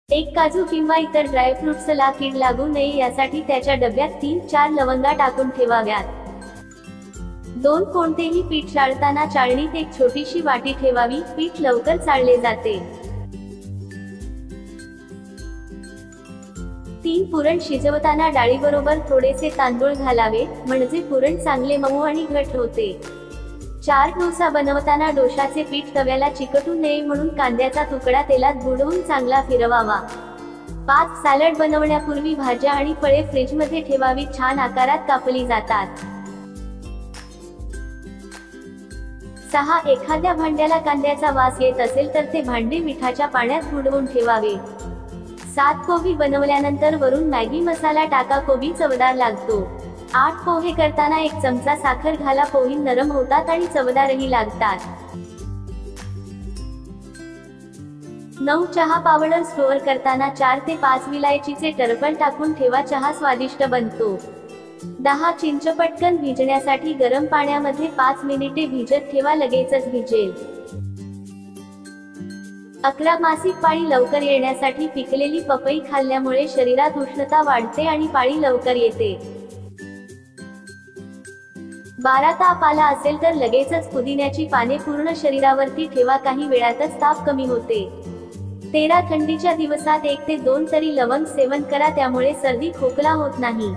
एक काजू किंवा इतर ड्रायफ्रुट्सला कीड लागू नये यासाठी त्याच्या डब्यात 3-4 लवंगा टाकून ठेवाव्यात. 2. कोणतेही पीठ चाळताना चाळणीत एक छोटीशी वाटी ठेवावी, पीठ लवकर चाळले जाते. 3. पुरण शिजवताना डाळीबरोबर थोडेसे तांदूळ घालावे, म्हणजे पुरण चांगले मऊ आणि घट्ट होते. 4. डोसा बनवताना डोशाचे पीठ तव्याला चिकटू नये म्हणून कांद्याचा तुकडा तेलात बुडवून चांगला फिरवावा. 5. सॅलड बनवण्यापूर्वी भाज्या आणि फळे फ्रीजमध्ये ठेवावी, छान आकारात कापली जातात. 6. एखाद्या भांड्याला कांद्याचा वास येत असेल तर ते भांडे मिठाच्या पाण्यात बुडवून ठेवावे. 7. पोहे बनवल्यानंतर वरून मॅगी मसाला टाका, कोबी चवदार लागतो. 8. पोहे करताना 1 चमचा साखर घाला, पोहे नरम होतात आणि चवदारही लागतात. 9. चहा पावडर स्टोअर करताना 4 ते 5 विलायचीचे टरफल टाकून ठेवा, चहा स्वादिष्ट बनतो. 10. चिंच पटकन भिजण्यासाठी गरम पाण्यामध्ये 5 मिनिटे भिजत ठेवा, लगेचच भिजेल. 11. मासिक पाळी लवकर येण्यासाठी पिकलेली पपई खाल्ल्यामुळे शरीरात उष्णता वाढते आणि पाळी लवकर येते. 12. ताप आला असेल तर लगेचच पुदिन्याची पाने पूर्ण शरीरावरती ठेवा, काही वेळातच ताप कमी होते. 13. थंडीच्या दिवसात 1 ते 2 तरी लवंग सेवन करा, त्यामुळे सर्दी खोकला होत नाही.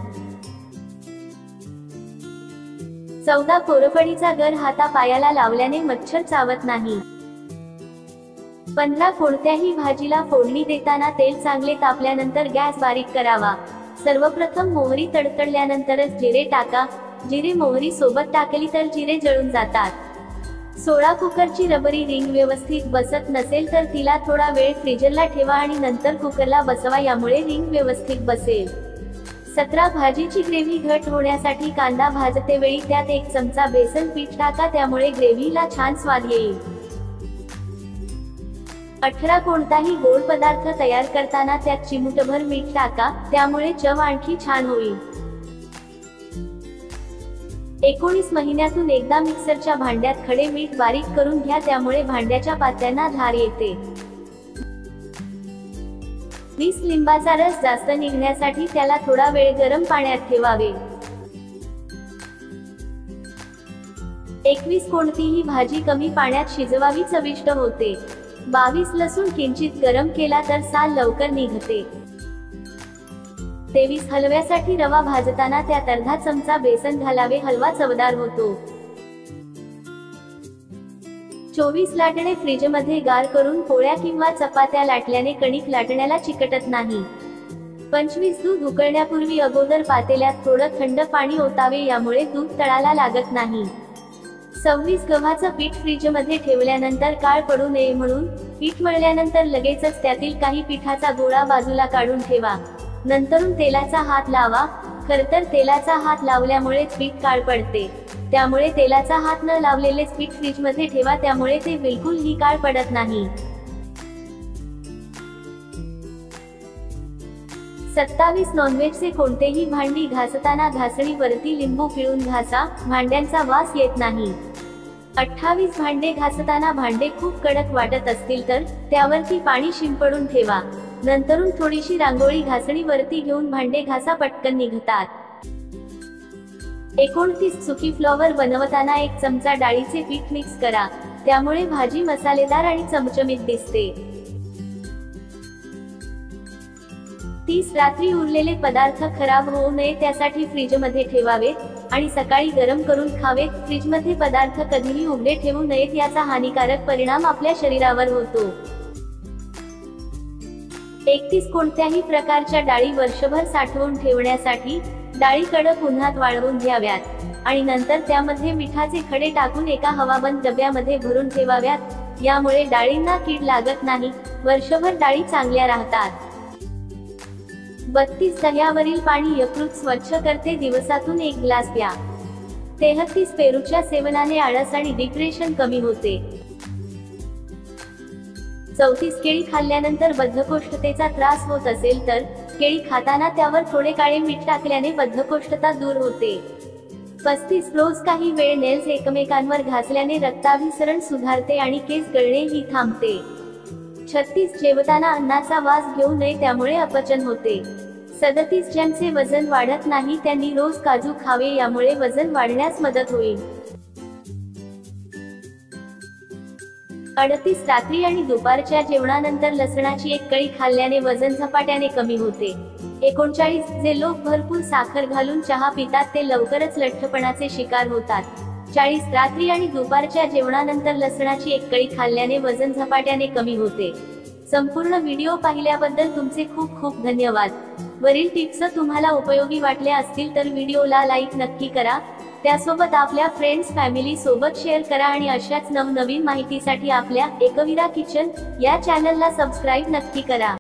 14. कोरफडीचा गर हातापायाला लावल्याने मच्छर चावत नाही. 15. कोणत्याही भाजीला फोडणी देताना तेल चांगले तापल्यानंतर गॅस बारीक करावा. सर्वप्रथम मोहरी तडतडल्यानंतरच जिरे टाका, जिरे मोहरी सोबत टाकली तर जिरे जळून जातात. 16. कुकरची रबरी रिंग व्यवस्थित बसत नसेल तर तिला थोडा वेळ फ्रीजरला ठेवा आणि नंतर कुकरला बसवा, यामुळे रिंग व्यवस्थित बसेल. 17. भाजीची ग्रेव्ही घट होण्यासाठी कांदा भाजते वेळी त्यात 1 चमचा बेसन पीठ टाका, त्यामुळे ग्रेव्हीला छान स्वाद येईल. 18. कोणताही गोड पदार्थ तयार करताना त्यात चिमूटभर मीठ टाका, त्यामुळे चव आणखी छान होईल. 19. महिन्यातून एकदा मिक्सरच्या भांड्यात खडे मीठ बारीक करून घ्या, त्यामुळे भांड्याच्या पात्यांना धार येते. 20. लिंबाचा रस जास्त निघण्यासाठी त्याला थोडा वेळ गरम पाण्यात ठेवावे. 21. कोणतीही भाजी कमी पाण्यात शिजवावी, चविष्ट होते. 22. लसूण किंचित गरम केला तर साल लवकर निघते. 23. हलव्यासाठी रवा भाजताना त्यात अर्धा चमचा बेसन घालावे, हलवा चवदार होतो. 24. लाटणे फ्रीजमध्ये गार करून पोळ्या किंवा चपात्या लाटल्याने कणिक लाटण्याला चिकटत नाही. 25. दूध उकळण्यापूर्वी अगोदर पातेल्यात थोडं थंड पाणी ओतावे, यामुळे दूध तळाला लागत नाही. 26. गव्हाचं पीठ फ्रीजमध्ये ठेवल्यानंतर काळ पडू नये म्हणून पीठ मळल्यानंतर लगेचच त्यातील काही पिठाचा गोळा बाजूला काढून ठेवा. नंतरून तेलाचा हात लावा, खरतर तेलाचा हात लावल्यामुळेच पीठ काळ पडते, त्यामुळे तेलाचा हात न लावलेलेच पीठ फ्रीजमध्ये ठेवा, त्यामुळे ते बिलकुलही काळ पडत नाही. 27. नॉनव्हेजचे कोणतेही भांडी घासताना घासणीवरती लिंबू पिळून घासा, भांड्यांचा वास येत नाही. 28. भांडे घासताना भांडे खूप कडक वाटत असतील तर त्यावरती पाणी शिंपडून ठेवा, नंतरून थोडीशी रांगोळी घासणीवरती घेऊन भांडे घासा, पटकन निघतात. 29. सुकी फ्लॉवर बनवताना 1 चमचा डाळीचे पीठ मिक्स करा, त्यामुळे भाजी मसालेदार आणि चमचमीत दिसते. 30. रात्री उरलेले पदार्थ खराब होऊ नये त्यासाठी फ्रीजमध्ये ठेवावेत आणि सकाळी गरम करून खावेत. फ्रीजमध्ये पदार्थ कधीही उघडे ठेवू नयेत, याचा हानिकारक परिणाम आपल्या शरीरावर होतो. 31. कोणत्याही प्रकारच्या डाळी वर्षभर साठवून ठेवण्यासाठी डाळी कडक उन्हात वाळवून घ्याव्यात आणि नंतर त्यामध्ये मिठाचे खडे टाकून एका हवाबंद डब्यामध्ये भरून ठेवाव्यात, यामुळे डाळींना कीड लागत नाही, वर्षभर डाळी चांगल्या राहतात. 32. दह्यावरील पाणी यकृत स्वच्छ करते, दिवसातून 1 ग्लास प्या. 33. पेरूच्या सेवनाने आळस आणि डिप्रेशन कमी होते. 34. केळी खाल्ल्यानंतर बद्धकोष्ठतेचा त्रास होत असेल तर केळी खाताना त्यावर थोडे काळे मीठ टाकल्याने बद्धकोष्ठता दूर होते. 35. रोज काही वेळ नेल्स एकमेकांवर घासल्याने रक्ताभिसरण सुधारते आणि केस गळणे ही थांबते. 36 जेवताना अन्नाचा वास घेऊ नये, त्यामुळे अपचन होते. 37 ज्यांचे वजन वाढत नाही त्यांनी रोज काजू खावे, यामुळे वजन वाढण्यास मदत होईल. 38 रात्री आणि दुपारच्या जेवणानंतर लसणाची एक कळी खाल्ल्याने वजन झपाट्याने कमी होते. 39 जे लोक भरपूर साखर घालून चहा पितात ते लवकरच लठ्ठपणाचे शिकार होतात. 40 रात्री आणि दुपारच्या जेवणानंतर लसणाची एक कळी खाल्ल्याने वजन झपाट्याने कमी होते. संपूर्ण व्हिडिओ पाहिल्याबद्दल तुमचे खूप खूप धन्यवाद. वरील टिप्स तुम्हाला उपयोगी वाटल्या असतील तर व्हिडिओला लाईक नक्की करा. त्यासोबत आपल्या फ्रेंड्स फॅमिली सोबत शेअर करा आणि अशाच नवनवीन माहितीसाठी आपल्या एकवीरा किचन या चॅनलला सबस्क्राईब नक्की करा.